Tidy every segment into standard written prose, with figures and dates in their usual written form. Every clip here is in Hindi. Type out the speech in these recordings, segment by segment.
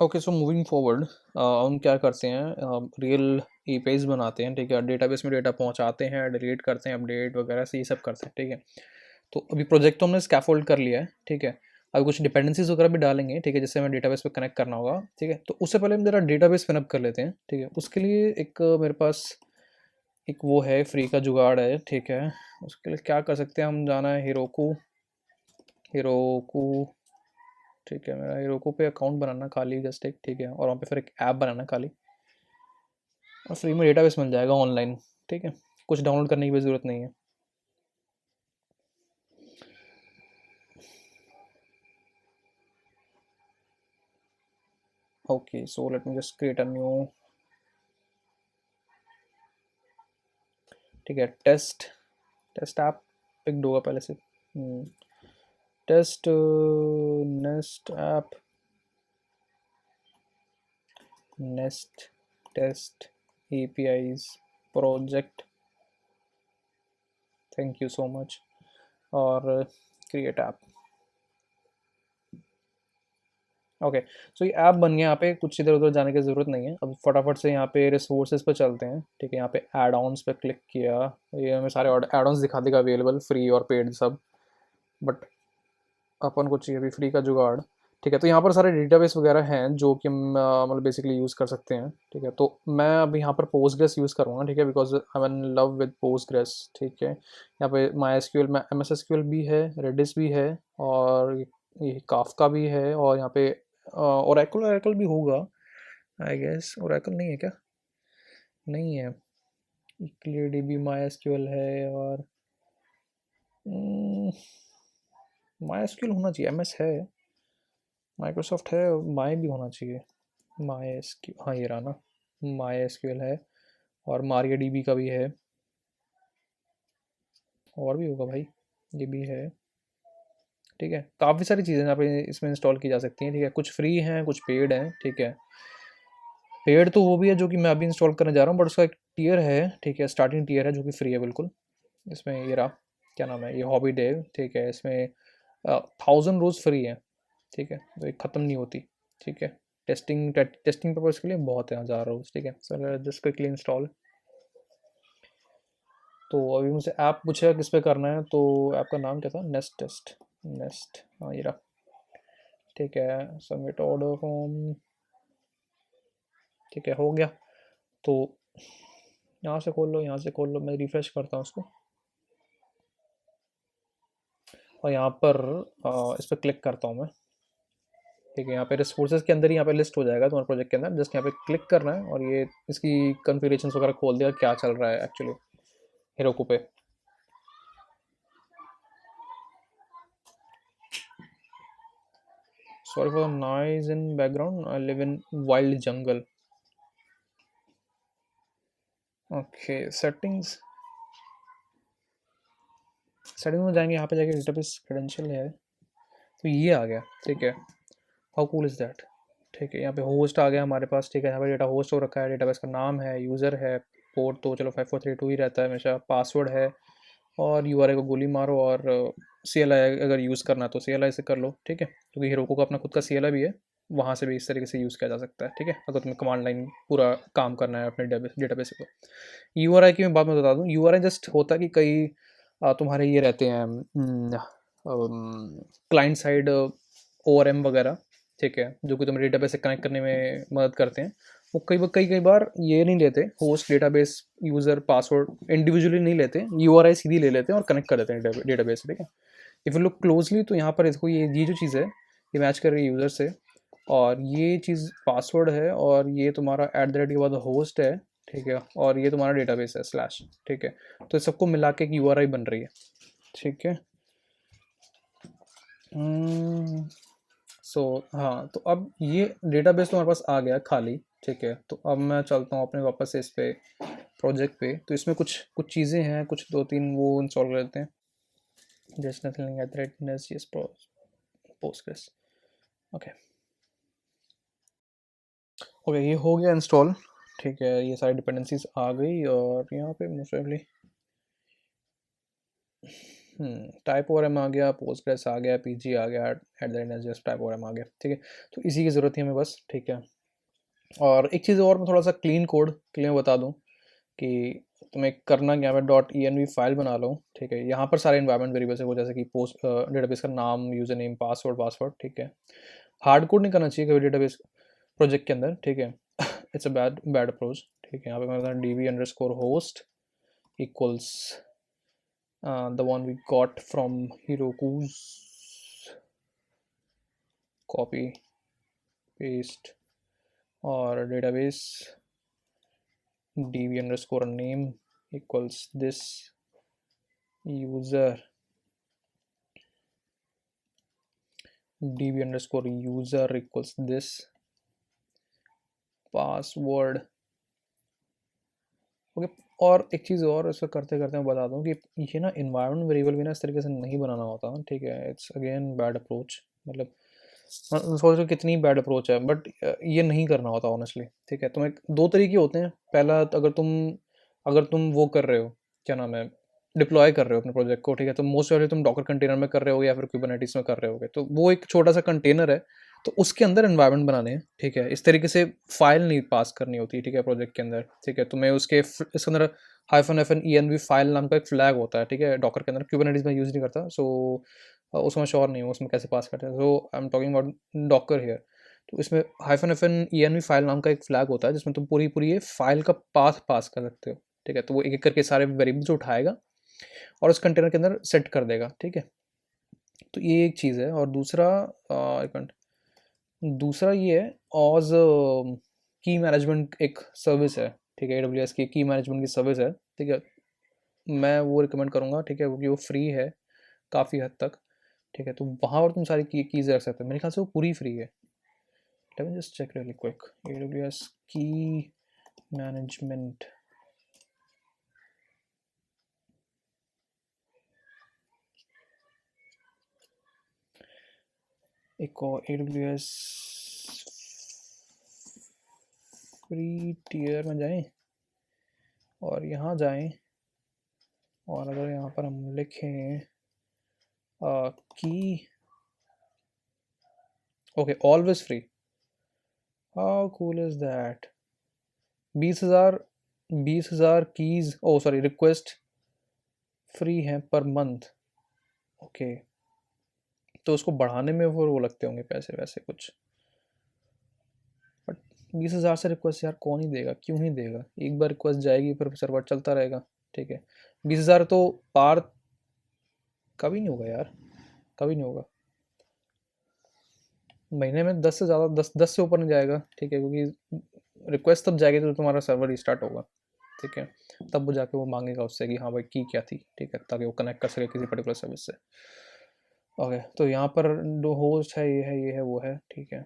ओके, सो मूविंग फॉरवर्ड हम क्या करते हैं, रियल ईपेज बनाते हैं, ठीक है। डेटाबेस में डेटा पहुंचाते हैं, डिलीट करते हैं, अपडेट वगैरह से ये सब करते हैं, ठीक है। तो अभी प्रोजेक्ट तो हमने स्कैफोल्ड कर लिया है, ठीक है। अभी कुछ डिपेंडेंसीज वगैरह भी डालेंगे, ठीक है, जिससे हमें डेटाबेस पे कनेक्ट करना होगा, ठीक है। तो उससे पहले हम जरा डेटाबेस पिनअप कर लेते हैं, ठीक है। उसके लिए एक मेरे पास एक वो है, फ्री का जुगाड़ है, ठीक है। उसके लिए क्या कर सकते हैं हम, जाना है हीरोकू, हीरोकू, ठीक है। मेरा हीरोकू पे अकाउंट बनाना खाली जस्ट एक, ठीक है, और वहाँ पे फिर एक ऐप बनाना खाली, और फ्री में डेटाबेस मिल जाएगा ऑनलाइन, ठीक है। कुछ डाउनलोड करने की भी ज़रूरत नहीं है। Okay, so let me just create a new, ठीक है। टेस्ट, टेस्ट ऐप पिक होगा पहले से। Test nest app, nest test APIs project, thank you so much, और क्रिएट ऐप। ओके, सो ये ऐप बन गया। यहाँ पे कुछ इधर उधर जाने की ज़रूरत नहीं है। अब फटाफट से यहाँ पे रिसोर्सेज पे चलते हैं, ठीक है। यहाँ पे एड ऑन्स पे क्लिक किया, ये हमें सारे एड ऑन्स दिखा देगा अवेलेबल, फ्री और पेड सब। बट अपन को चाहिए अभी फ्री का जुगाड़, ठीक है। तो यहाँ पर सारे डेटाबेस वगैरह हैं जो कि हम मतलब बेसिकली यूज़ कर सकते हैं, ठीक है। तो मैं अभी यहाँ पर पोस्टग्रेस यूज़ करूँगा, ठीक है, because I am in love with Postgres, ठीक है। यहाँ पे माई एस क्यू एल में M S S Q L भी है, रेडिस भी है, और ये काफका भी है, और यहाँ पे ओरेकल, ओरेकल भी होगा आई गेस। ओरेकल नहीं है क्या? नहीं है। क्लियर डी बी, माई एस क्यू एल है, और माई एस क्यू एल होना चाहिए, एम एस है, माइक्रोसॉफ्ट है, माई भी होना चाहिए। माई एस क्यू, हाँ ये रहा ना, माई एस क्यू एल है, और मारिया डी बी का भी है, और भी होगा भाई, ये भी है, ठीक है। काफ़ी सारी चीज़ें यहाँ पे इसमें इंस्टॉल की जा सकती हैं, ठीक है। कुछ फ्री हैं, कुछ पेड हैं, ठीक है। पेड तो वो भी है जो कि मैं अभी इंस्टॉल करने जा रहा हूँ, बट उसका एक टियर है, ठीक है, स्टार्टिंग टियर है जो कि फ्री है बिल्कुल। इसमें ये रहा, क्या नाम है, ये हॉबी डेव, ठीक है। इसमें 1000 रोज़ फ्री है, ठीक है, तो ये ख़त्म नहीं होती, ठीक है। टेस्टिंग पर्पज़ के लिए बहुत है 1000 रोज़, ठीक है। Sir just quickly install. तो अभी मुझसे ऐप पूछेगा किस पे करना है, तो ऐप का नाम क्या था, नेस्ट टेस्ट, नेस्ट, हाँ ये रहा, ठीक है। सबमिट ऑर्डर फॉर्म, ठीक है, हो गया। तो यहाँ से खोल लो, यहाँ से खोल लो, मैं रिफ़्रेश करता हूँ उसको, और यहाँ पर इस पर क्लिक करता हूँ मैं, ठीक है। यहाँ पे रिसोर्सेज के अंदर ही यहाँ पे लिस्ट हो जाएगा तुम्हारे प्रोजेक्ट के अंदर। जस्ट यहाँ पे क्लिक करना है, और ये इसकी कन्फिगरेशन वगैरह खोल दिया क्या चल रहा है एक्चुअली हेरोकू पे। Sorry for the noise in background, I live in wild jungle. Okay, settings, setting में जाएंगे, यहाँ पे जाके डेटाबेस क्रेडेंशियल है, तो ये आ गया, ठीक है। हाउ कूल इज़ दैट, ठीक है। यहाँ पे होस्ट आ गया हमारे पास, ठीक है। यहाँ पे डेटा होस्ट हो रखा है, डेटाबेस का नाम है, यूज़र है, पोर्ट तो चलो 5432 ही रहता है हमेशा, पासवर्ड है, और यूआरआई को गोली मारो, और सीएलआई अगर यूज़ करना है तो सीएलआई से कर लो, ठीक है, क्योंकि हीरोको का अपना खुद का सीएलआई भी है, वहाँ से भी इस तरीके से यूज़ किया जा सकता है, ठीक है, अगर तुम्हें कमांड लाइन पूरा काम करना है अपने डेटाबेस को। यूआरआई की मैं बात मैं बता दूँ, यूआरआई जस्ट होता है कि कई तुम्हारे ये रहते हैं क्लाइंट साइड ओआरएम वगैरह, ठीक है, जो कि तुम्हें डेटाबेस से कनेक्ट करने में मदद करते हैं। वो कई बार ये नहीं लेते, host database user password individually नहीं लेते, यूआरआई सीधी ले लेते हैं और कनेक्ट कर देते हैं डेटाबेस से, ठीक है। इफ़ यू लुक क्लोजली तो यहाँ पर इसको ये जो चीज़ है, ये मैच कर रही है यूज़र से, और ये चीज़ पासवर्ड है, और ये तुम्हारा @ के बाद होस्ट है, ठीक है, और ये तुम्हारा डेटाबेस है स्लैश, ठीक है। तो इस सबको मिला के एक यूआरआई बन रही है, ठीक है। सो हाँ, तो अब ये डेटाबेस तो हमारे पास आ गया खाली, ठीक है। तो अब मैं चलता हूँ अपने वापस से इस पे प्रोजेक्ट पे। तो इसमें कुछ कुछ चीज़ें हैं, कुछ दो तीन वो इंस्टॉल कर लेते हैं। Just nothing at redness yes Postgres, okay. Okay, ये हो गया इंस्टॉल, ठीक है। ये सारी डिपेंडेंसीज आ गई, और यहाँ पे मोस्ट टाइप और एम आ गया, पोस्टग्रेस आ गया, पीजी आ गया, at the end just type और एम आ गया, ठीक है। तो इसी की ज़रूरत है हमें बस, ठीक है। और एक चीज़ और मैं थोड़ा सा क्लीन कोड के लिए बता दूं कि तुम्हें करना क्या है, dot E N V file बना लो, ठीक है। यहाँ पर सारे इन्वायरमेंट वेरिएबल्स है वो, जैसे कि पोस्ट डेटाबेस का नाम, यूज़र नेम, पासवर्ड, ठीक है। हार्ड कोड नहीं करना चाहिए कभी डेटाबेस प्रोजेक्ट के अंदर, ठीक है। It's a bad bad approach, ठीक है। यहाँ पे मैं बताऊँ D B underscore host equals the one we got from Heroku's, copy paste, और database db underscore name equals this user, db underscore user equals this password, okay. और एक चीज़ और इसको करते करते मैं बता दूं कि ये ना इन्वायरमेंट वेरिएबल भी ना इस तरीके से नहीं बनाना होता, ठीक है। इट्स अगेन बैड अप्रोच, मतलब सोच लो कितनी बैड अप्रोच है, बट ये नहीं करना होता ऑनेस्टली, ठीक है। तुम्हें दो तरीके होते हैं। पहला, अगर तुम वो कर रहे हो, क्या नाम है, डिप्लॉय कर रहे हो अपने प्रोजेक्ट को, ठीक है, तो मोस्ट ऑफ तुम डॉकर कंटेनर में कर रहे हो या फिर कुबरनेटिस में कर रहे होगे, तो वो एक छोटा सा कंटेनर है, तो उसके अंदर एनवायरनमेंट बनाने हैं, ठीक है। इस तरीके से फाइल नहीं पास करनी होती, ठीक है, प्रोजेक्ट के अंदर, ठीक है। तुम्हें इसके अंदर hyphen hyphen e N V file नाम का एक फ्लैग होता है, ठीक है, डॉकर के अंदर। कुबरनेटिस में यूज़ नहीं करता, सो उसमें श्योर नहीं हूँ उसमें कैसे पास करते हैं, so I am talking about Docker here. तो इसमें hyphen hyphen e N V file नाम का एक फ्लैग होता है, जिसमें तुम पूरी पूरी ये फाइल का पाथ पास कर सकते हो, ठीक है। तो वो एक एक करके सारे वेरिएबल्स उठाएगा और उस कंटेनर के अंदर सेट कर देगा, ठीक है। तो ये एक चीज़ है। और दूसरा, एक मिनट, दूसरा ये है ऑज की मैनेजमेंट एक सर्विस है, ठीक है। AWS की की मैनेजमेंट की सर्विस है, ठीक है। मैं वो रिकमेंड करूँगा, ठीक है, क्योंकि वो फ्री है काफ़ी हद तक, ठीक है। तो वहाँ पर तुम सारी कीज़ रख सकते हो, मेरे ख्याल से वो पूरी फ्री है। Let me just check really quick, AWS की मैनेजमेंट, एक और AWS फ्री टियर में जाएं और यहाँ जाएं, और अगर यहाँ पर हम लिखें की, okay, always free, how cool is that. 20,000, 20,000 keys, oh sorry, request free हैं पर मंथ, ओके। तो उसको बढ़ाने में वो लगते होंगे पैसे वैसे कुछ, बट 20,000 से रिक्वेस्ट यार कौन ही देगा, क्यों ही देगा। एक बार रिक्वेस्ट जाएगी फिर सर्वर चलता रहेगा, ठीक है। 20,000 तो पार कभी नहीं होगा यार, कभी नहीं होगा। महीने में 10 से ज़्यादा, 10 से ऊपर नहीं जाएगा, ठीक है, क्योंकि रिक्वेस्ट तब जाएगी तो तुम्हारा सर्वर रिस्टार्ट होगा, ठीक है। तब वो जाके वो मांगेगा उससे कि हाँ भाई की क्या थी, ठीक है, ताकि वो कनेक्ट कर सके किसी पर्टिकुलर सर्विस से, ओके। तो यहाँ पर जो होस्ट है, ये है वो है, ठीक है।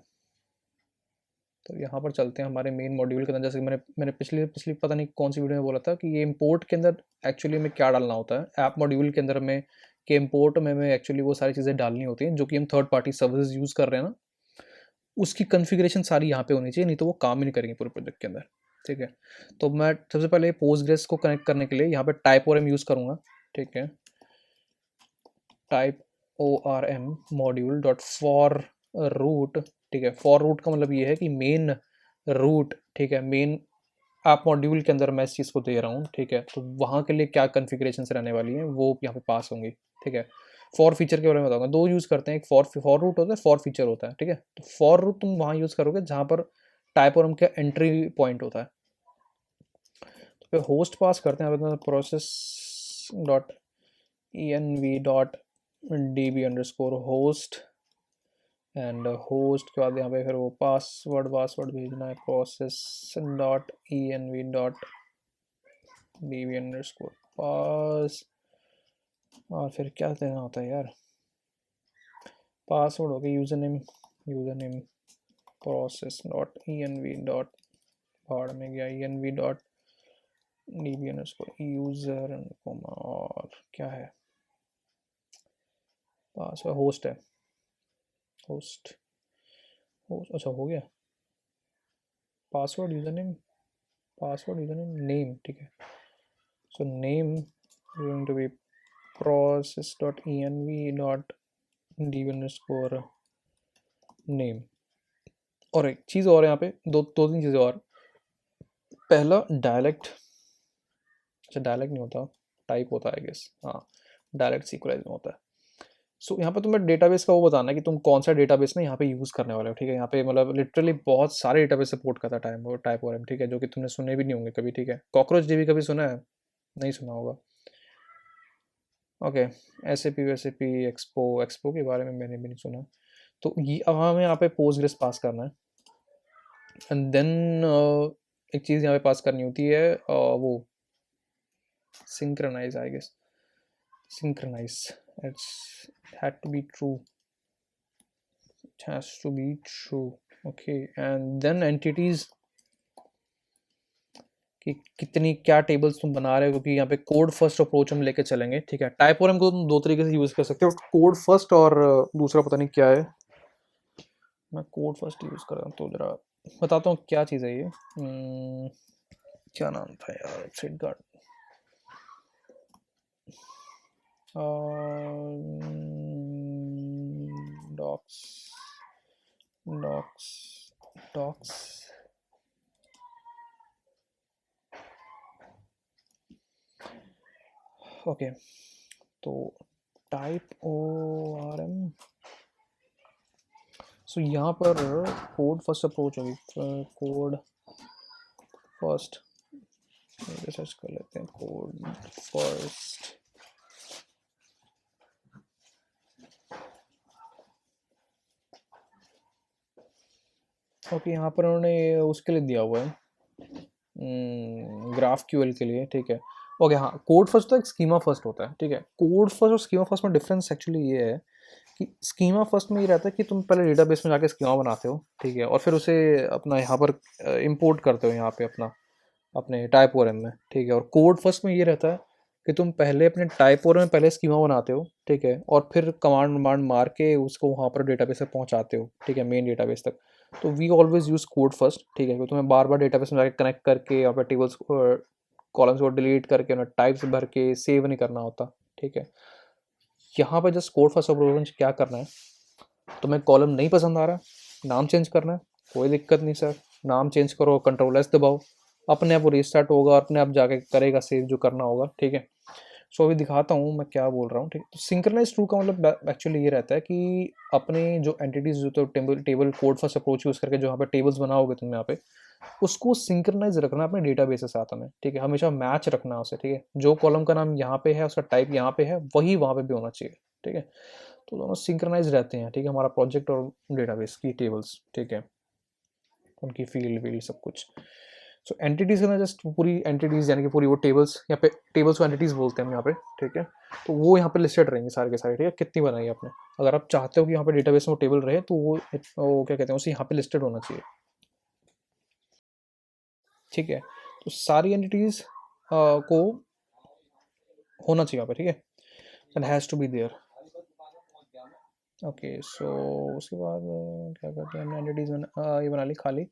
तो यहाँ पर चलते हैं हमारे मेन मॉड्यूल के अंदर। जैसे कि मैंने मैंने पिछली पिछली पता नहीं कौन सी वीडियो में बोला था कि ये इंपोर्ट के अंदर एक्चुअली में क्या डालना होता है ऐप मॉड्यूल के अंदर में, कि इंपोर्ट में एक्चुअली वो सारी चीज़ें डालनी होती हैं जो कि हम थर्ड पार्टी सर्विसेज यूज़ कर रहे हैं ना, उसकी कन्फिग्रेशन सारी यहाँ पे होनी चाहिए, नहीं तो वो काम ही नहीं करेंगे पूरे प्रोजेक्ट के अंदर, ठीक है। तो मैं सबसे पहले पोस्टग्रेस को कनेक्ट करने के लिए यहाँ पे टाइप और एम यूज़ करूँगा, ठीक है। Type ORM module dot for root, ठीक है। फॉर रूट का मतलब ये है कि मेन रूट, ठीक है, मेन आप मॉड्यूल के अंदर मैं इस चीज़ को दे रहा हूँ, ठीक है। तो वहाँ के लिए क्या कन्फिग्रेशन रहने वाली है वो यहाँ पे पास होंगी, ठीक है। फॉर फीचर के बारे में बताऊंगा। दो यूज़ करते हैं, एक फॉर रूट होता है, फॉर फीचर होता है, ठीक है। तो फॉर रूट तुम वहाँ यूज़ करोगे जहाँ पर टाइप और का एंट्री पॉइंट होता है। तो फिर होस्ट पास करते हैं, process dot E N V dot D B underscore host, and host के बाद यहाँ पे फिर वो पासवर्ड पासवर्ड भेजना है, process dot E N V dot D B underscore pass, और फिर क्या देना होता है यार, पासवर्ड हो गया, user name process dot E N V dot, भाड़ में गया, E N V dot D B underscore user, और क्या है, पासवर्ड होस्ट है, होस्ट होस्ट, अच्छा हो गया। Password user name, password user name name, ठीक है। So name going to be process.env.dev_name। और एक चीज़ और यहाँ पे दो दो तीन चीज़ें और। पहला डायलेक्ट, अच्छा डायलेक्ट नहीं होता, टाइप होता है आई गेस, हाँ डायलेक्ट सीक्वलाइज में होता है। सो यहाँ पे तुम्हें डेटाबेस का वो बताना है कि तुम कौन सा डेटाबेस ना यहाँ पे यूज़ करने वाले हो, ठीक है। यहाँ पे मतलब लिटरली बहुत सारे डेटाबेस सपोर्ट करता है टाइप और ठीक है, जो कि तुमने सुने भी नहीं होंगे कभी, ठीक है। कॉकरोच डीबी कभी सुना है? नहीं सुना होगा, okay. S A P expo के बारे में मैंने भी नहीं सुना। तो ये अब हमें यहाँ पे पोस्टग्रेस पास करना है, एंड देन एक चीज़ यहाँ पे पास करनी होती है वो synchronize, I guess. Synchronize. It's had to be true. It has to be true. Okay, and then entities कि कितनी क्या टेबल्स तुम बना रहे हो, क्योंकि यहाँ पे कोड फर्स्ट अप्रोच हम लेके चलेंगे, ठीक है। टाइपोरम को तुम दो तरीके से यूज कर सकते हो, कोड फर्स्ट और दूसरा पता नहीं क्या है। मैं कोड फर्स्ट यूज कर रहा हूँ, तो जरा बताता हूँ क्या चीज़ है ये। क्या नाम था यार, thread guard, docs docs docs okay. तो type O R M, so यहाँ पर कोड फर्स्ट अप्रोच होगी, कोड फर्स्ट सर्च कर लेते हैं, कोड फर्स्ट। ओके, यहाँ पर उन्होंने उसके लिए दिया हुआ है ग्राफ क्यूएल के लिए, ठीक है। ओके हाँ, कोड फर्स्ट तो एक स्कीमा फर्स्ट होता है, ठीक है। कोड फर्स्ट और स्कीमा फर्स्ट में डिफरेंस एक्चुअली ये है कि स्कीमा फर्स्ट में ये रहता है कि तुम पहले डेटाबेस में जाके स्कीमा बनाते हो, ठीक है, और फिर उसे अपना यहाँ पर इंपोर्ट करते हो यहाँ पे अपना अपने टाइपोरम में, ठीक है। और कोड फर्स्ट में ये रहता है कि तुम पहले अपने टाइपोरम में पहले स्कीमा बनाते हो, ठीक है, और फिर कमांड वमांड मार के उसको वहाँ पर डेटाबेस तक पहुँचाते हो, ठीक है, मेन डेटाबेस तक। तो we always use code first, ठीक है, क्योंकि तुम्हें बार बार डेटाबेस में जाके कनेक्ट करके यहाँ पर टेबल्स कॉलम्स को डिलीट करके उन्हें टाइप्स भर के सेव नहीं करना होता, ठीक है। यहाँ पर जस्ट कोड फर्स्ट अप्रोच क्या करना है, तुम्हें कॉलम नहीं पसंद आ रहा, नाम चेंज करना है, कोई दिक्कत नहीं सर, नाम चेंज करो, कंट्रोल एस दबाओ, अपने आप वो रिस्टार्ट होगा और अपने आप जाके करेगा सेव जो करना होगा, ठीक है। सो अभी दिखाता हूँ मैं क्या बोल रहा हूँ, ठीक है। तो सिंक्रोनाइज ट्रू का मतलब एक्चुअली ये रहता है कि अपने जो एंटिटीज जो तो table code first approach use करके जो यहाँ पे टेबल्स बनाओगे तुम यहाँ पे, उसको सिंक्रोनाइज रखना अपने डेटाबेस के साथ हमें, ठीक है। हमेशा मैच रखना उसे, ठीक है। जो कॉलम का नाम यहाँ पे है, उसका टाइप यहाँ पे है, वही वहाँ पे भी होना चाहिए, ठीक है। तो दोनों सिंक्रोनाइज रहते हैं, ठीक है, हमारा प्रोजेक्ट और डेटाबेस की टेबल्स, ठीक है, उनकी फील्ड वील्ड सब कुछ। सो एंटिटीज है ना, जस्ट पूरी एंटिटीज यानी कि पूरी वो टेबल्स, यहाँ पे टेबल्स को एंटिटीज बोलते हैं हम यहाँ पे, ठीक है। तो वो यहाँ पे लिस्टेड रहेंगे सारे के सारे, ठीक है, कितनी बनाई आपने। अगर आप चाहते हो कि यहाँ पे डेटाबेस में वो टेबल रहे, तो वो क्या कहते हैं उसे यहाँ पे लिस्टेड होना चाहिए, ठीक है। तो सारी एंटिटीज को होना चाहिए यहाँ पे, ठीक है, and has to be there. Okay, so उसके बाद क्या करते हैं हमने, एंटिटीज ये बना ली खाली।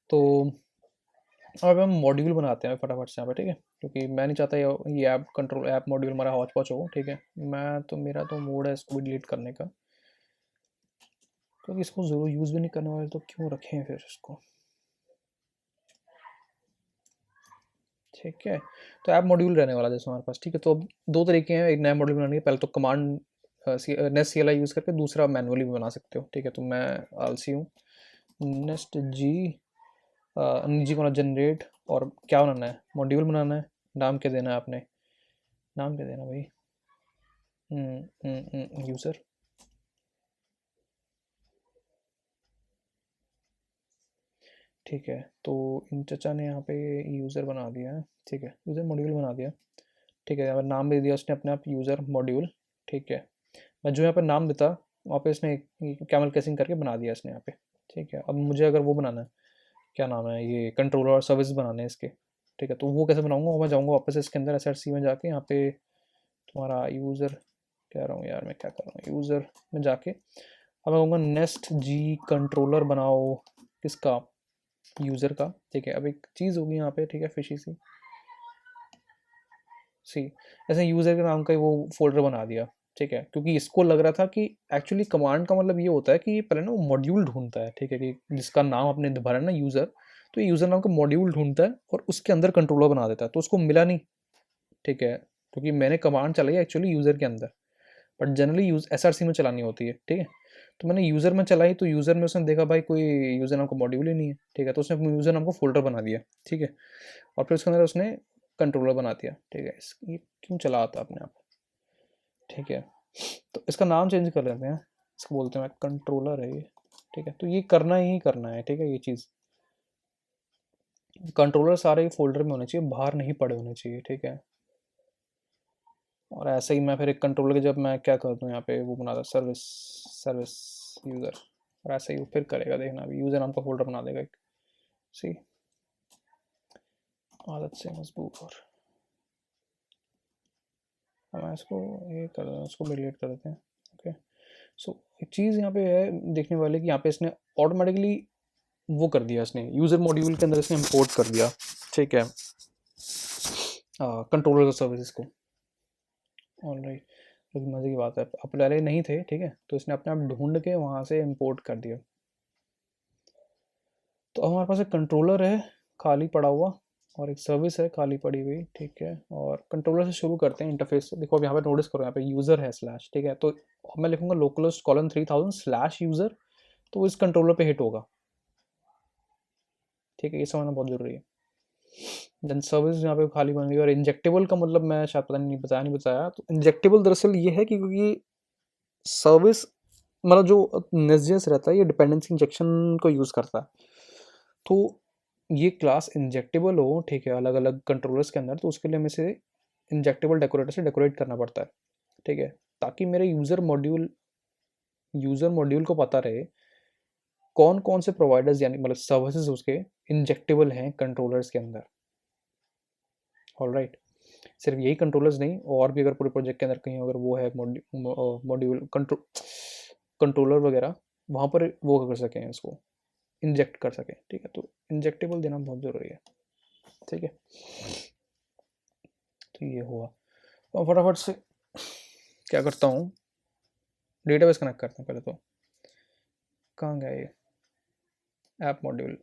तो अब हम मॉड्यूल बनाते हैं फटाफट से यहाँ पे, ठीक है, क्योंकि मैं नहीं चाहता ये ऐप कंट्रोल ऐप मॉड्यूल हमारा हौच पौच हो, ठीक है। मैं तो मेरा तो मूड है इसको भी डिलीट करने का, क्योंकि इसको ज़रूर यूज़ भी नहीं करने वाले, तो क्यों रखें फिर इसको, ठीक है। तो ऐप मॉड्यूल रहने वाला जैसे हमारे पास, ठीक है। तो अब दो तरीके हैं एक नया मॉड्यूल बनाने के, पहले तो command nest C L I use करके, दूसरा मैनुअली भी बना सकते हो, ठीक है। तो मैं आलसी हूँ, नेस्ट जी जी को जनरेट, और क्या बनाना है, मॉड्यूल बनाना है, नाम क्या देना है आपने, नाम क्या देना भाई, यूज़र, ठीक है। तो इन चचा ने यहाँ पे यूज़र बना दिया है, ठीक है, यूज़र मॉड्यूल बना दिया, ठीक है। यहाँ पर नाम दे दिया उसने अपने आप यूज़र मॉड्यूल, ठीक है। मैं जो यहाँ पर नाम देता वहाँ पे इसने कैमल केसिंग करके बना दिया इसने यहाँ पे, ठीक है। अब मुझे अगर वो बनाना है, क्या नाम है, ये कंट्रोलर और सर्विस बनाने हैं इसके, ठीक है। तो वो कैसे बनाऊंगा, मैं जाऊँगा वापस इसके अंदर SRC में जाके, यहाँ पे तुम्हारा यूज़र कह रहा हूँ यार, मैं क्या कर रहा हूँ, यूज़र में जाके अब मैं कहूँगा नेस्ट जी कंट्रोलर बनाओ, किसका, यूज़र का, ठीक है। अब एक चीज़ होगी यहाँ पे, ठीक है, फिशी सी, सी, ऐसे यूज़र के नाम का ही वो फोल्डर बना दिया, ठीक है, क्योंकि इसको लग रहा था कि एक्चुअली कमांड का मतलब ये होता है कि पहले ना वो मॉड्यूल ढूंढता है, ठीक है, कि जिसका नाम आपने भरा ना यूज़र, तो ये यूज़र नाम का मॉड्यूल ढूंढता है और उसके अंदर कंट्रोलर बना देता है, तो उसको मिला नहीं, ठीक है, क्योंकि मैंने कमांड चलाई एक्चुअली यूज़र के अंदर, बट जनरली यूज एसआरसी में चलानी होती है, ठीक है। तो मैंने यूज़र में चलाई, तो यूज़र में उसने देखा भाई कोई यूज़र नाम का मॉड्यूल ही नहीं है, ठीक है, तो उसने यूज़र नाम को फोल्डर बना दिया, ठीक है, और फिर उसके अंदर उसने कंट्रोलर बना दिया, ठीक है, ये क्यों चला आता अपने आप, ठीक है, तो इसका नाम चेंज कर लेते हैं, इसको बोलते हैं कंट्रोलर है ये, ठीक है, तो ये करना ही करना है, ठीक है, ये चीज़ कंट्रोलर सारे फोल्डर में होने चाहिए, बाहर नहीं पड़े होने चाहिए, ठीक है। और ऐसे ही मैं फिर एक कंट्रोलर के जब मैं क्या करता हूँ यहाँ पे वो बनाता सर्विस, सर्विस यूज़र, और ऐसे ही वो फिर करेगा, देखना अभी यूज़र नाम का फोल्डर बना देगा एक, सी आदत से मजबूर, और मैं इसको ये कर देता हूँ, इसको डिलीट कर देते हैं, ओके। सो एक चीज़ यहाँ पे है देखने वाले कि यहाँ पे इसने ऑटोमेटिकली वो कर दिया, इसने यूज़र मॉड्यूल के अंदर इसने इंपोर्ट कर दिया, ठीक है, कंट्रोलर सर्विसेज को, ऑलराइट, लेकिन मज़े की बात है अब पहले नहीं थे, ठीक है, तो इसने अपने आप ढूंढ के वहाँ से इंपोर्ट कर दिया। तो अब हमारे पास एक कंट्रोलर है खाली पड़ा हुआ, और एक सर्विस है खाली पड़ी हुई, ठीक है, और कंट्रोलर से शुरू करते हैं इंटरफेस से। देखो अब यहाँ पे नोटिस करो, यहाँ पे यूज़र है स्लैश, ठीक है, तो अब मैं लिखूंगा लोकलहोस्ट कॉलन 3000 स्लैश यूज़र, तो इस कंट्रोलर पे हिट होगा, ठीक है, ये समझना बहुत ज़रूरी है। देन सर्विस यहाँ पे खाली बन गई, और इंजेक्टेबल का मतलब मैं शायद पता नहीं बताया, तो इंजेक्टेबल दरअसल ये है कि क्योंकि सर्विस मतलब जो नेस्जियस रहता है ये डिपेंडेंसी इंजेक्शन को यूज़ करता है, तो ये क्लास इंजेक्टेबल हो, ठीक है, अलग अलग कंट्रोलर्स के अंदर, तो उसके लिए हमें से इंजेक्टेबल डेकोरेटर से डेकोरेट करना पड़ता है, ठीक है, ताकि मेरे यूज़र मॉड्यूल को पता रहे कौन कौन से प्रोवाइडर्स यानी मतलब सर्विसेज उसके इंजेक्टेबल हैं कंट्रोलर्स के अंदर, ऑल राइट। सिर्फ यही कंट्रोलर्स नहीं, और भी अगर पूरे प्रोजेक्ट के अंदर कहीं अगर वो है मॉड्यूल कंट्रोलर वगैरह, वहाँ पर वो कर सकें, इसको इंजेक्ट कर सकें, ठीक है, तो इंजेक्टेबल देना बहुत ज़रूरी है, ठीक है। तो ये हुआ, और फटाफट से क्या करता हूँ, डेटाबेस कनेक्ट करते हैं पहले, तो कहाँ गया ये ऐप मॉड्यूल,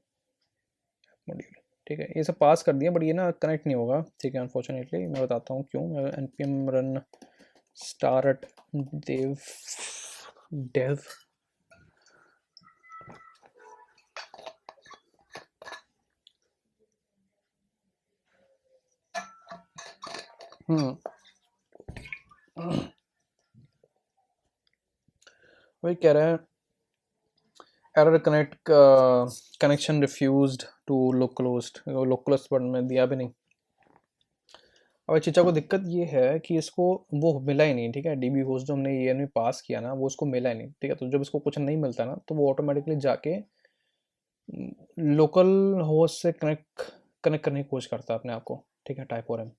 मॉड्यूल, ठीक है, ये सब पास कर दिया, बट ये ना कनेक्ट नहीं होगा, ठीक है, अनफॉर्चुनेटली। मैं बताता हूँ क्यों। मैं npm run start dev dev वही कह रहा है, error connection refused to localhost, localhost button में दिया भी नहीं। अब चीचा को दिक्कत ये है कि इसको वो मिला ही नहीं, ठीक है, डीबी होस्ट जो हमने ईयर में पास किया ना, वो उसको मिला ही नहीं, ठीक है, तो जब इसको कुछ नहीं मिलता ना, तो वो ऑटोमेटिकली जाके लोकल होस्ट से कनेक्ट कनेक्ट करने की कोशिश करता है अपने आप को, ठीक है, टाइपोरम।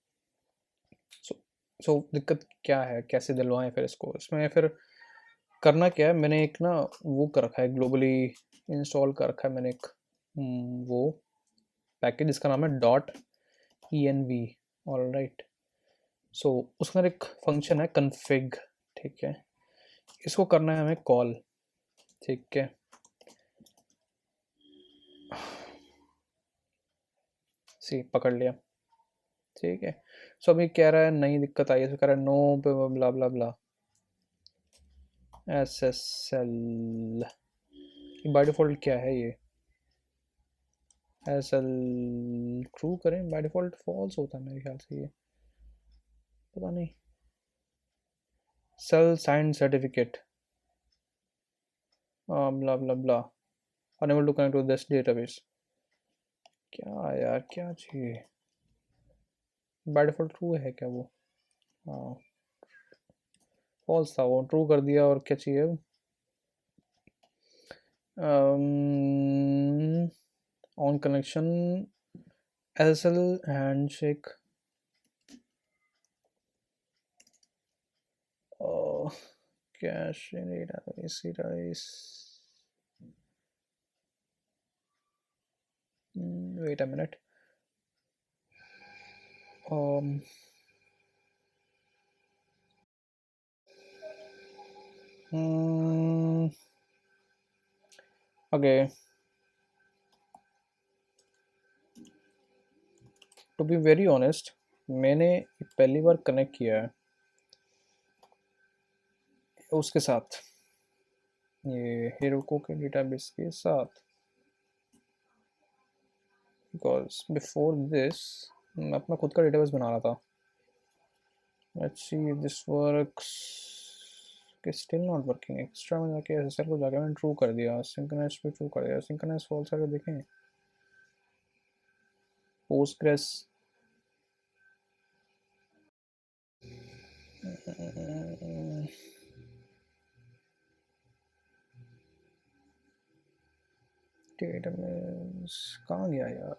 सो सो दिक्कत क्या है, कैसे दिलवाएं फिर इसको, इसमें फिर करना क्या है, मैंने एक ना वो कर रखा है, ग्लोबली इंस्टॉल कर रखा है मैंने एक वो पैकेज, जिसका नाम है dot E N v, all right. So उसके अंदर एक फंक्शन है कन्फिग, ठीक है, इसको करना है हमें कॉल, ठीक है, सी पकड़ लिया, ठीक है। सो अभी कह रहा है नई दिक्कत आई है, कह रहा है no blah blah blah S S L, by default क्या है ये, एस एल ट्रू करें, बाय डिफ़ॉल्ट फॉल्स होता है मेरे ख्याल से ये, पता नहीं, self signed certificate blah blah blah unable to connect with this database, क्या यार क्या चाहिए, बाय डिफ़ॉल्ट ट्रू है क्या वो, हाँ फॉल्स था वो, ट्रू कर दिया, और क्या चाहिए अब, on connection SSL handshake, cache database, wait a minute, um, okay, to be very honest, मैंने पहली बार कनेक्ट किया है उसके साथ, ये हेरोको के डेटाबेस के साथ, बिकॉज बिफोर दिस मैं अपना खुद का डेटाबेस बना रहा था। Let's see if this works. Okay, still not working. Extra में जाके एसएसएल को जाके मैंने ट्रू कर दिया, सिंक्रोनाइज पे ट्रू कर दिया, सिंक्रोनाइज फॉल्स करके देखें। पोस्टग्रेस डेटाबेस कहाँ गया यार?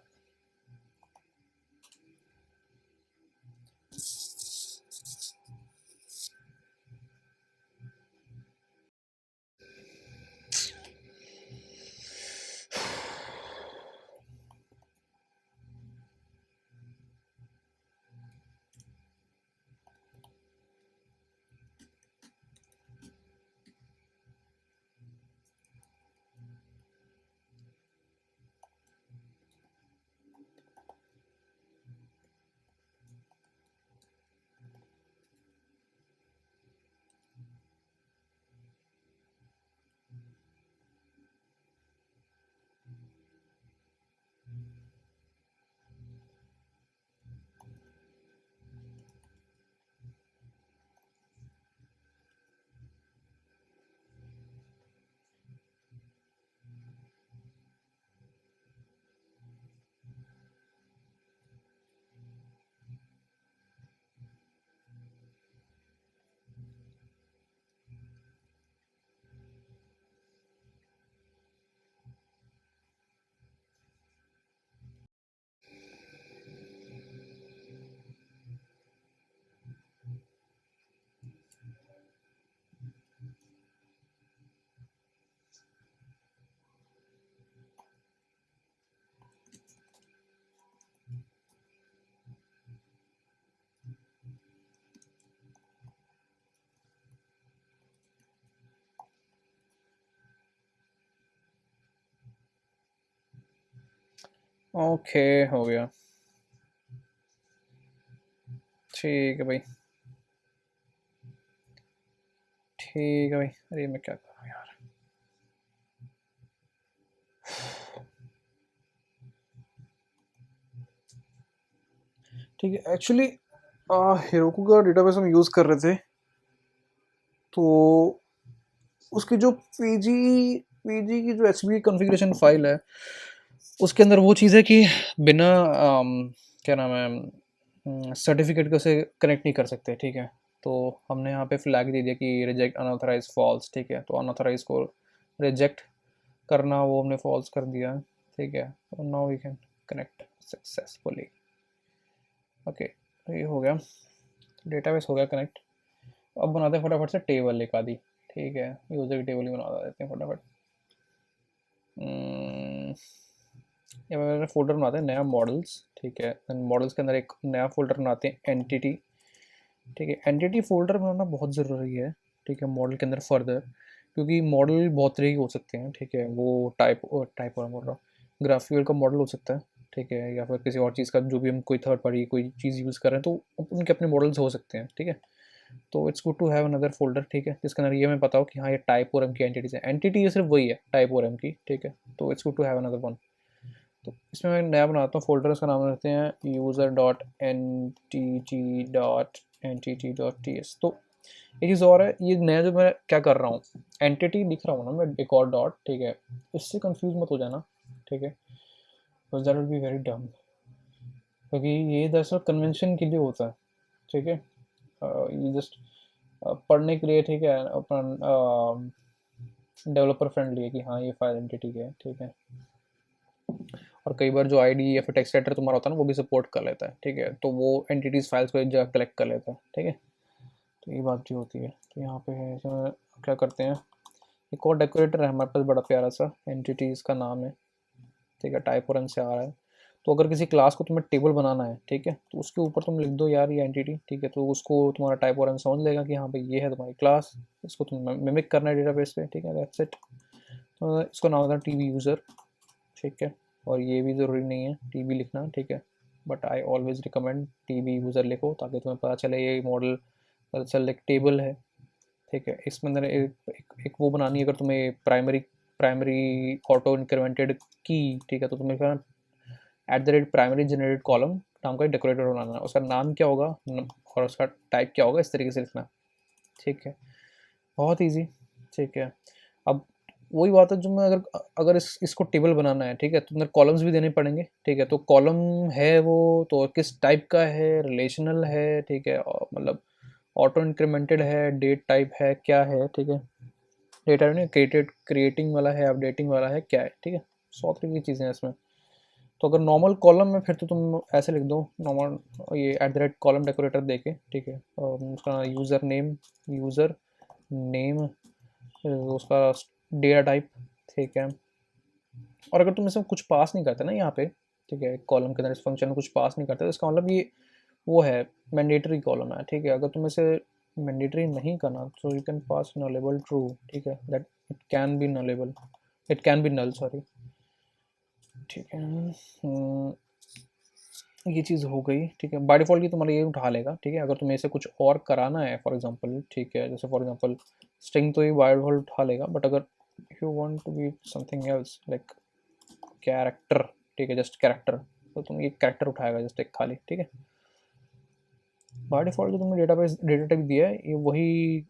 ओके, हो गया। ठीक है भाई, ठीक है भाई। अरे मैं क्या कर रहा हूँ यार? ठीक है, एक्चुअली हेरोकू का डेटाबेस हम यूज़ कर रहे थे, तो उसकी जो पीजी की जो एचबी कॉन्फ़िगरेशन फाइल है, उसके अंदर वो चीज़ है कि बिना क्या नाम है, सर्टिफिकेट को से कनेक्ट नहीं कर सकते। ठीक है, तो हमने यहाँ पे फ्लैग दे दिया कि रिजेक्ट अनऑथराइज फॉल्स। ठीक है, तो अनऑथराइज को रिजेक्ट करना वो हमने फॉल्स कर दिया। ठीक है, तो now we can connect successfully. Okay, तो ये हो गया, डेटाबेस हो गया कनेक्ट। अब बनाते हैं फटाफट से टेबल एक आधी। ठीक है, यूज़र की टेबल ही बना देते हैं फटाफट। ये मेरा फोल्डर बनाते हैं नया मॉडल्स। ठीक है, मॉडल्स के अंदर एक नया फोल्डर बनाते हैं एंटिटी। ठीक है, एंटिटी फोल्डर बनाना बहुत ज़रूरी है। ठीक है, मॉडल के अंदर फर्दर, क्योंकि मॉडल बहुत तरह के हो सकते हैं। ठीक है, वो टाइप और बोल रहा हूँ, ग्राफिकल का मॉडल हो सकता है। ठीक है, या फिर किसी और चीज़ का, जो भी हम कोई थर्ड पार्टी कोई चीज़ यूज़ कर रहे हैं, तो उनके अपने मॉडल्स हो सकते हैं। ठीक है, तो it's good to have another folder. ठीक है, जिसके अंदर ये मैं बताऊँ कि हाँ ये टाइप और एम की एंटिटीज है। एंटिटी ये सिर्फ वही है, टाइप और एम की। ठीक है, तो it's good to have another one. तो इसमें मैं नया बनाता हूँ फोल्डर, उसका नाम रखते हैं user dot entity dot entity dot T S. तो एक चीज़ और है, ये नया जो मैं क्या कर रहा हूँ, एंटिटी लिख रहा हूँ ना मैं, एक और डॉट। ठीक है, इससे कंफ्यूज मत हो जाना। ठीक है, दैट विल बी वेरी डम, क्योंकि ये दरअसल कन्वेंशन के लिए होता है। ठीक है, ये जस्ट पढ़ने के लिए। ठीक है, अपना डेवलपर फ्रेंडली है कि हाँ ये फाइल एंटिटी है। ठीक है, और कई बार जो आईडी या फिर टेक्स्ट एडिटर तुम्हारा होता है ना, वो भी सपोर्ट कर लेता है। ठीक है, तो वो एंटिटीज फाइल्स को एक जगह कलेक्ट कर लेता है। ठीक है, तो ये बात जो होती है, तो यहाँ पे है इसमें क्या करते हैं, एक और डेकोरेटर है हमारे पास बड़ा प्यारा सा, एंटिटीज का नाम है। ठीक है, टाइप और से आ रहा है। तो अगर किसी क्लास को तुम्हें टेबल बनाना है, ठीक है, तो उसके ऊपर तुम लिख दो यार ये एंटिटी, ठीक है, तो उसको तुम्हारा टाइप और समझ लेगा कि हाँ भाई ये है तुम्हारी क्लास, इसको तुम मिमिक करना है डेटाबेस पे, ठीक है, दैट्स इट। तो इसको नाम होता है टीबी यूज़र, ठीक है, और ये भी ज़रूरी नहीं है टीबी लिखना, ठीक है, but I always recommend TB user लिखो ताकि तुम्हें पता चले ये मॉडल दरअसल एक टेबल है, ठीक है। इसमें अंदर एक वो बनानी है, अगर तुम्हें प्राइमरी ऑटो इंक्रीमेंटेड की, ठीक है, तो तुम्हें @प्राइमरी जनरेटेड कॉलम नाम का एक डेकोरेटर बनाना है, उसका नाम क्या होगा और उसका टाइप क्या होगा, इस तरीके से लिखना, ठीक है, बहुत ईजी, ठीक है। अब वही बात है, जो मैं अगर अगर इसको टेबल बनाना है, ठीक है, तो अंदर कॉलम्स भी देने पड़ेंगे, ठीक है, तो कॉलम है वो तो किस टाइप का है, रिलेशनल है, ठीक है, मतलब ऑटो इंक्रीमेंटेड है, डेट टाइप है, क्या है, ठीक है, डेटा नहीं क्रिएटिंग वाला है, अपडेटिंग वाला है, क्या है, ठीक है, 100 तरह की चीज़ें हैं इसमें। तो अगर नॉर्मल कॉलम में फिर तो तुम ऐसे लिख दो नॉर्मल ये @कॉलम डेकोरेटर देके, ठीक है, उसका यूज़र नेम उसका डेटा टाइप, ठीक है। और अगर तुम इसमें कुछ पास नहीं करते ना यहाँ पे, ठीक है, कॉलम के अंदर इस फंक्शन में कुछ पास नहीं करते, तो इसका मतलब ये वो है मैंडेटरी कॉलम है, ठीक है। अगर तुम इसे मैंडेटरी नहीं करना तो you can pass nullable true, ठीक है, that it can be nullable, it can be null, sorry, ठीक है। ये चीज़ हो गई, ठीक है, बाय डिफ़ॉल्ट की तुम्हारा ये उठा लेगा, ठीक है। अगर तुम्हें इसे कुछ और कराना है फॉर एग्जांपल, ठीक है, जैसे फॉर एग्जांपल स्ट्रिंग तो ये बाय डिफ़ॉल्ट उठा लेगा, बट अगर if you want to be something else like character, ठीक है, जस्ट कैरेक्टर, तो तुम ये कैरेक्टर उठाएगा जस्ट एक खाली, ठीक है। बाय डिफ़ॉल्ट जो तुमने डेटा टाइप दिया है ये वही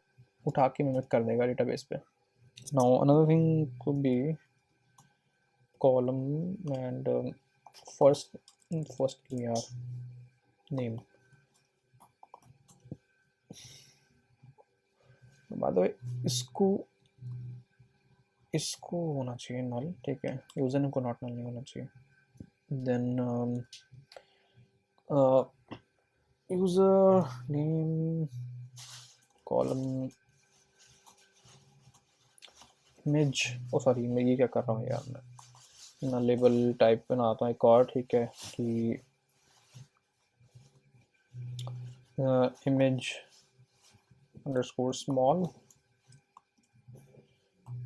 उठा के मिमिक कर देगा डेटाबेस पे। Now another thing could be column and first यार नेम, बाय द वे इसको इसको होना चाहिए नल, ठीक है, यूजर नेम को नॉट नल नहीं होना चाहिए। Then user name column image, oh sorry मैं ये क्या कर रहा हूँ यार, मैं ना लेबल टाइप बनाता हूँ एक और, ठीक है, कि इमेज अंडरस्कोर स्मॉल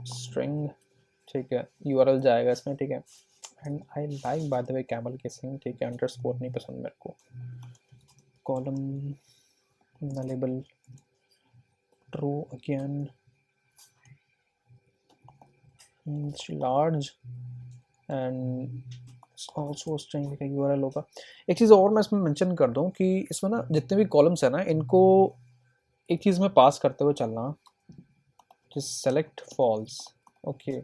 स्ट्रिंग, ठीक है, यूआरएल जाएगा इसमें, ठीक है। And I like bye the way camel casing, ठीक है, अंडरस्कोर नहीं पसंद मेरे को। Column nullable true again, large and also string का यूआरएल होगा। एक चीज़ और मैं इसमें मेंशन कर दूं कि इसमें ना जितने भी कॉलम्स है ना, इनको एक चीज़ में पास करते हुए चलना, सेलेक्ट फॉल्स, ओके,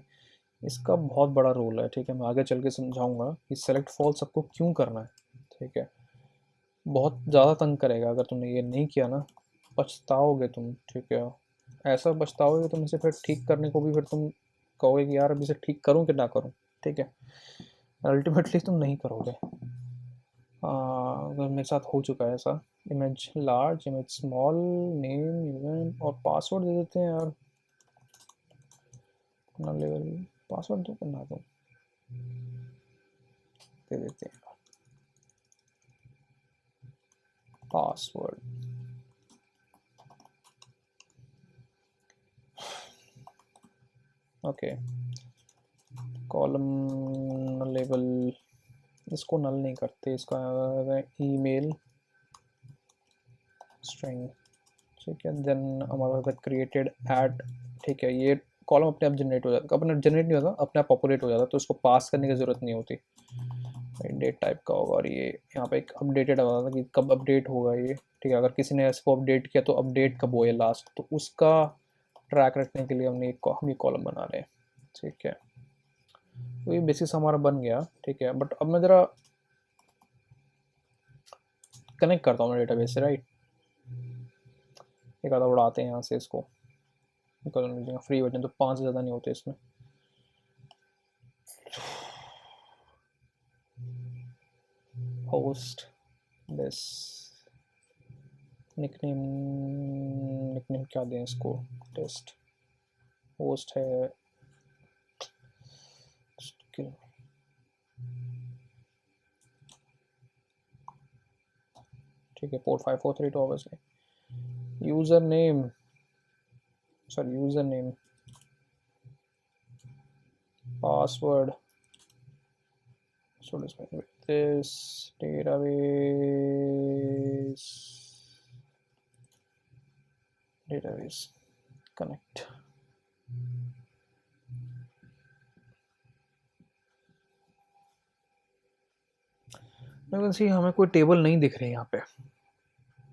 इसका बहुत बड़ा रोल है, ठीक है, मैं आगे चल के समझाऊंगा कि सेलेक्ट फॉल्स सबको क्यों करना है, ठीक है, बहुत ज़्यादा तंग करेगा अगर तुमने ये नहीं किया ना, पछताओगे तुम, ठीक है, ऐसा पछताओगे तुम, इसे फिर ठीक करने को भी फिर तुम कहोगे कि यार अभी इसे ठीक करूँ कि ना करूँ, ठीक है, अल्टीमेटली तुम नहीं करोगे। अगर मेरे साथ हो चुका है ऐसा, image large, image small, name event और पासवर्ड दे देते हैं यार, अपना लेवल पासवर्ड दो करना दो दे देते हैं पासवर्ड, ओके, कॉलम लेवल, इसको नल नहीं करते, इसका ईमेल स्ट्रिंग, ठीक है, देन हमारा होता है क्रिएटेड ऐड, ठीक है, ये कॉलम अपने आप जनरेट हो जाता है, अपने जनरेट नहीं होता, अपने आप पॉपुलेट हो जाता है, तो इसको पास करने की ज़रूरत नहीं होती, डेट टाइप का होगा। और ये यहाँ पे एक अपडेटेड आ था कि कब अपडेट होगा ये, ठीक है, अगर किसी ने इसको अपडेट किया तो अपडेट कब हुआ लास्ट, तो उसका ट्रैक रखने के लिए हम ये कॉलम बना रहे हैं, ठीक है। तो ये बेसिस हमारा बन गया, ठीक है, बट अब मैं ज़रा कनेक्ट करता हूँ डेटाबेस से, राइट, एक आधा उड़ाते हैं यहाँ से इसको, फ्री वर्जन तो 5 से ज़्यादा नहीं होते इसमें। होस्ट दिस निकनेम क्या दें इसको, टेस्ट होस्ट है, ठीक है, 4542 obviously. User name, sorry user name, password, so this database connect। हमें कोई टेबल नहीं दिख रही यहाँ पे,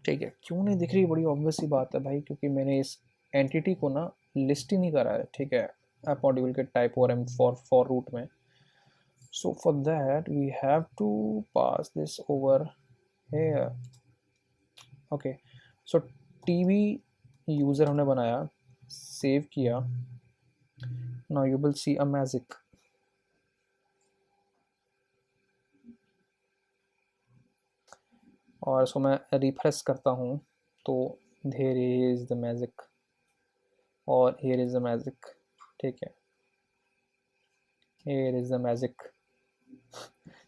ठीक है। क्यों नहीं दिख रही, बड़ी ऑब्वियस सी बात है भाई, क्योंकि मैंने इस एंटिटी को ना लिस्ट ही नहीं करा है, ठीक है, ऐप मॉड्यूल के टाइप और एम फॉर रूट में। So for that we have to pass this over here। Okay, so TV user हमने बनाया, सेव किया। Now you will see a magic. और इसको मैं रिफ्रेश करता हूँ तो देयर इज़ द मैजिक, और हियर इज़ द मैजिक, ठीक है, हियर इज़ द मैजिक,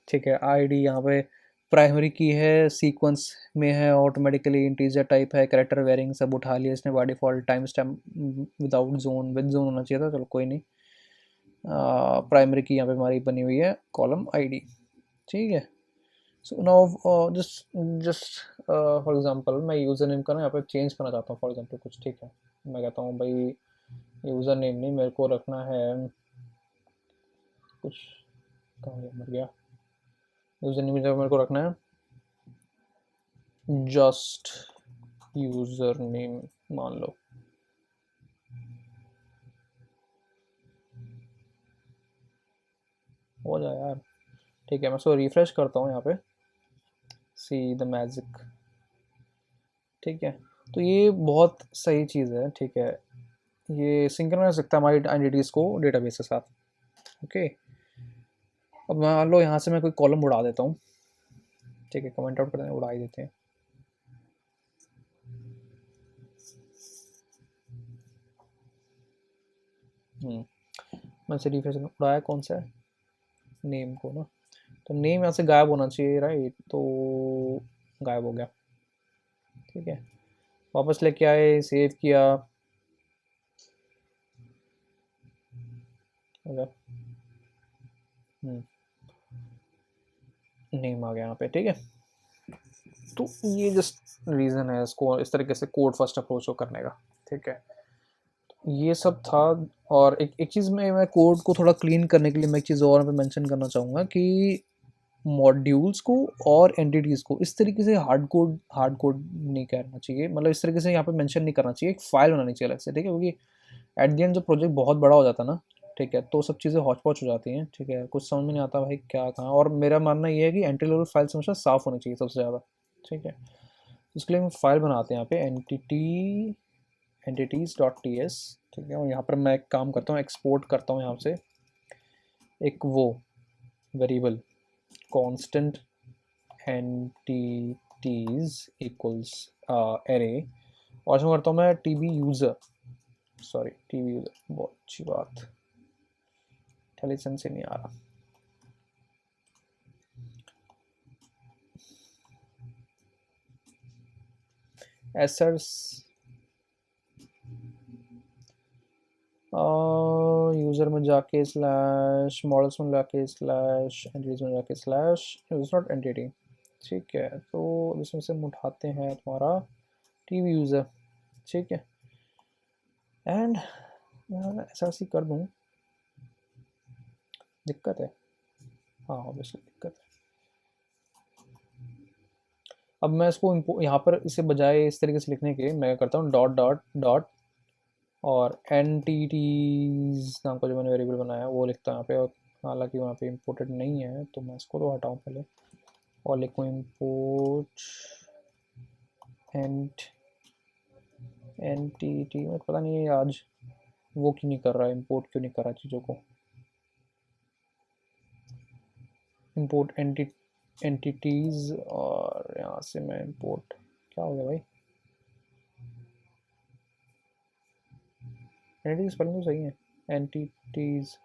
ठीक है। आईडी यहाँ पे प्राइमरी की है, सीक्वेंस में है, ऑटोमेटिकली इंटीजर टाइप है, कैरेक्टर वेरिंग सब उठा लिया इसने by default. Time stamp without zone, with zone होना चाहिए था, चलो कोई नहीं। प्राइमरी की यहाँ पे हमारी बनी हुई है कॉलम आईडी, ठीक है। So now just just for example मैं यूज़र नेम का ना यहाँ पे चेंज करना चाहता हूँ, फॉर एग्जांपल कुछ, ठीक है। मैं कहता हूँ भाई यूज़र नेम नहीं, मेरे को रखना है कुछ, कहाँ गया, मर गया। यूज़र नेम जब मेरे को रखना है जस्ट यूज़र नेम मान लो, हो जाए यार, ठीक है। मैं इसको रिफ्रेश करता हूँ यहाँ पे, सी द मैजिक, ठीक है। तो ये बहुत सही चीज़ है, ठीक है, ये सिंक्रोनाइज सकता है हमारी आइडेंटिटीज़ को डेटाबेस के साथ, ओके। अब मान लो यहाँ से मैं कोई कॉलम उड़ा देता हूँ, ठीक है, कमेंट आउट करते हैं, उड़ा ही देते हैं। मैं से रिफ्रेश उड़ाया कौन सा है, नेम को ना, तो नेम यहाँ से गायब होना चाहिए, राइट, तो गायब हो गया, ठीक है। वापस लेके आए, सेव किया, नेम आ गया यहाँ पे, ठीक है। तो ये जस्ट रीज़न है इसको इस तरीके से कोड फर्स्ट अप्रोच को करने का, ठीक है। ये सब था। और एक चीज़ में मैं कोड को थोड़ा क्लीन करने के लिए मैं एक चीज़ और पे मेंशन करना चाहूँगा कि मॉड्यूल्स को और एंटिटीज़ को इस तरीके से हार्ड कोड नहीं करना चाहिए, मतलब इस तरीके से यहाँ पे मेंशन नहीं करना चाहिए, एक फाइल बनानी चाहिए अलग से, ठीक है, क्योंकि एट द एंड जब प्रोजेक्ट बहुत बड़ा हो जाता है ना, ठीक है, तो सब चीज़ें हौच पौच हो जाती हैं, ठीक है, कुछ समझ में नहीं आता भाई क्या कहाँ। और मेरा मानना ये है कि एंट्री लेवल फाइल हमेशा साफ़ होनी चाहिए सबसे ज़्यादा, ठीक है। इसके लिए हम फाइल बनाते हैं यहाँ पे एंटिटीज़ डॉट टी एस, ठीक है। और यहाँ पर मैं एक काम करता हूँ, एक्सपोर्ट करता हूँ यहाँ से एक वो variable constant entities equals array, और इसमें करता हूँ मैं TB user, sorry TB user, बहुत अच्छी बात, इंटेलिजेंस से नहीं आ रहा। एसर्स यूज़र में जाके स्लैश, मॉडल्स में जाके स्लैश, एंटिटीज में जाके स्लैश, इज नॉट एंटिटी, ठीक है। तो इसमें से हम उठाते हैं तुम्हारा टीवी यूज़र, ठीक है। एंड ऐसा ऐसी कर दूँ, दिक्कत है, हाँ ऑब्वियसली दिक्कत है। अब मैं इसको यहाँ पर इसे बजाय इस तरीके से लिखने के मैं करता हूँ डॉट डॉट डॉट और एंटिटीज नाम का जो मैंने वेरिएबल बनाया है वो लिखता हूँ यहाँ पे। और हालांकि वहाँ पे इंपोर्टेड नहीं है तो मैं इसको तो हटाऊँ पहले, और लिखूँ इंपोर्ट एंटिटी। मुझे पता नहीं है आज वो क्यों नहीं कर रहा है, इंपोर्ट क्यों नहीं कर रहा चीज़ों को। इंपोर्ट एंटिटीज़, और यहाँ से मैं इंपोर्ट, क्या हो गया भाई, एंटिटीज स्पेलिंग तो सही है, entities,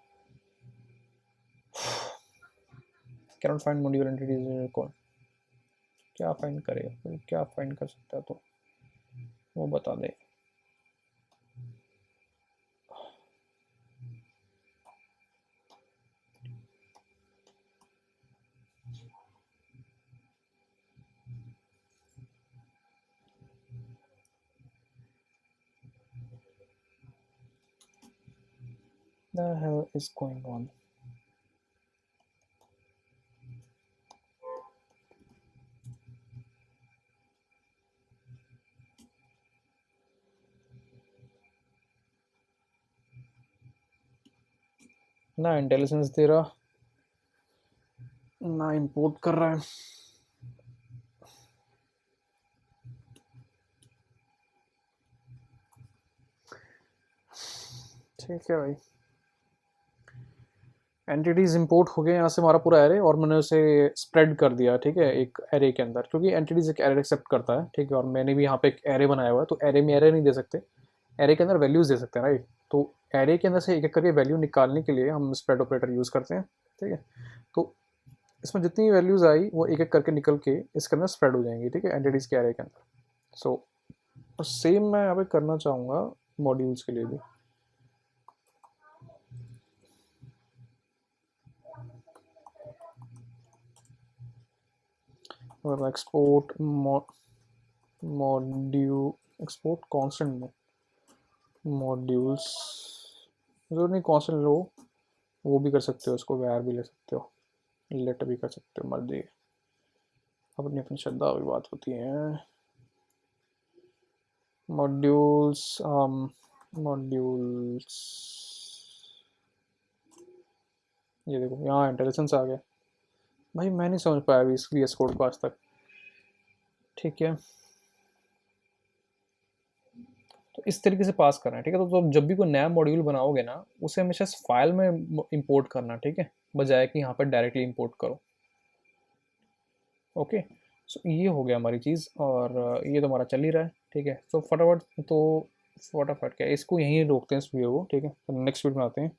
can not find module entities कौन, क्या फाइंड करेगा, कोई क्या फाइंड कर सकता है तो वो बता दे। The hell is going on? ना इंटेलिजेंस दे रहा, ना इंपोर्ट कर रहा है। ठीक है भाई, एंटिटीज इंपोर्ट हो गए यहाँ से, हमारा पूरा एरे, और मैंने उसे स्प्रेड कर दिया, ठीक है, एक एरे के अंदर, क्योंकि एंटिटीज एक एरे एक्सेप्ट करता है, ठीक है। और मैंने भी यहाँ पे एक एरे बनाया हुआ है, तो एरे में एरे नहीं दे सकते, एरे के अंदर वैल्यूज दे सकते हैं, राइट। तो एरे के अंदर से एक एक करके वैल्यू निकालने के लिए हम स्प्रेड ऑपरेटर यूज़ करते हैं, ठीक है। तो इसमें जितनी वैल्यूज आई वो एक एक करके निकल के इसके अंदर स्प्रेड हो जाएंगी, ठीक है, एंटिटीज के एरे के अंदर। सो सेम मैं यहाँ पे करना चाहूँगा मॉड्यूल्स के लिए भी। और एक्सपोर्ट मॉड्यूल, एक्सपोर्ट कांस्टेंट में मॉड्यूल्स, जरूर नहीं कांस्टेंट लो, वो भी कर सकते हो, उसको वैर भी ले सकते हो, लेट भी कर सकते हो, मर्जी, अपनी अपनी श्रद्धा की बात होती है। मॉड्यूल्स, मॉड्यूल्स, ये देखो यहाँ इंटेलिजेंस आ गया भाई, मैं नहीं समझ पाया अभी इस VS कोड को आज तक, ठीक है। तो इस तरीके से पास करना है, ठीक है। तो जब भी कोई नया मॉड्यूल बनाओगे ना, उसे हमेशा इस फाइल में इंपोर्ट करना, ठीक है, बजाय कि यहाँ पर डायरेक्टली इंपोर्ट करो। ओके, सो ये हो गया हमारी चीज़, और ये तो हमारा चल ही रहा है, ठीक है। तो फटाफट, तो फटाफट क्या इसको यहीं रोकते हैं इस वीडियो को, ठीक है, तो नेक्स्ट वीडियो में आते हैं।